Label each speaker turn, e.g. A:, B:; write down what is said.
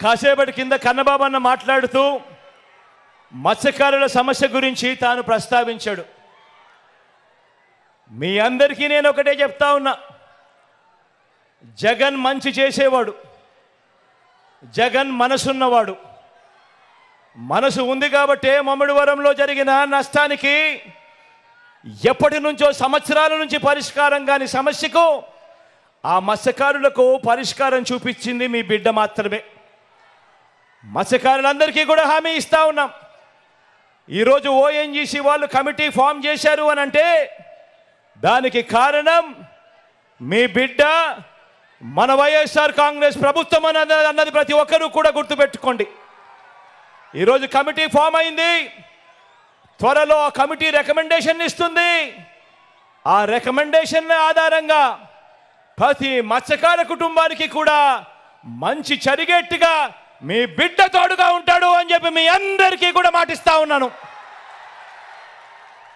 A: కాసేపటి కింద కన్నబాబు అన్న మాట్లాడుతూ మత్స్యకారుల సమస్య గురించి తాను ప్రస్తావించాడు. మీ అందరికీ నేను ఒకటే చెప్తా ఉన్నా, జగన్ మంచి చేసేవాడు, జగన్ మనసున్నవాడు. మనసు ఉంది కాబట్టే మమ్మడివరంలో జరిగిన నష్టానికి ఎప్పటి నుంచో సంవత్సరాల నుంచి పరిష్కారం కాని సమస్యకు ఆ మత్స్యకారులకు పరిష్కారం చూపించింది మీ బిడ్డ మాత్రమే. మత్స్యకారులందరికీ కూడా హామీ ఇస్తా ఉన్నాం. ఈరోజు ఓఎన్జీసీ వాళ్ళు కమిటీ ఫామ్ చేశారు అని అంటే దానికి కారణం మీ బిడ్డ, మన వైఎస్ఆర్ కాంగ్రెస్ ప్రభుత్వం అన్నది ప్రతి ఒక్కరూ కూడా గుర్తుపెట్టుకోండి. ఈరోజు కమిటీ ఫామ్ అయింది, త్వరలో ఆ కమిటీ రికమెండేషన్ ఇస్తుంది. ఆ రికమెండేషన్ ఆధారంగా ప్రతి మత్స్యకార కుటుంబానికి కూడా మంచి జరిగేట్టుగా మీ బిడ్డ తోడుగా ఉంటాడు అని చెప్పి మీ అందరికీ కూడా మాటిస్తా ఉన్నాను.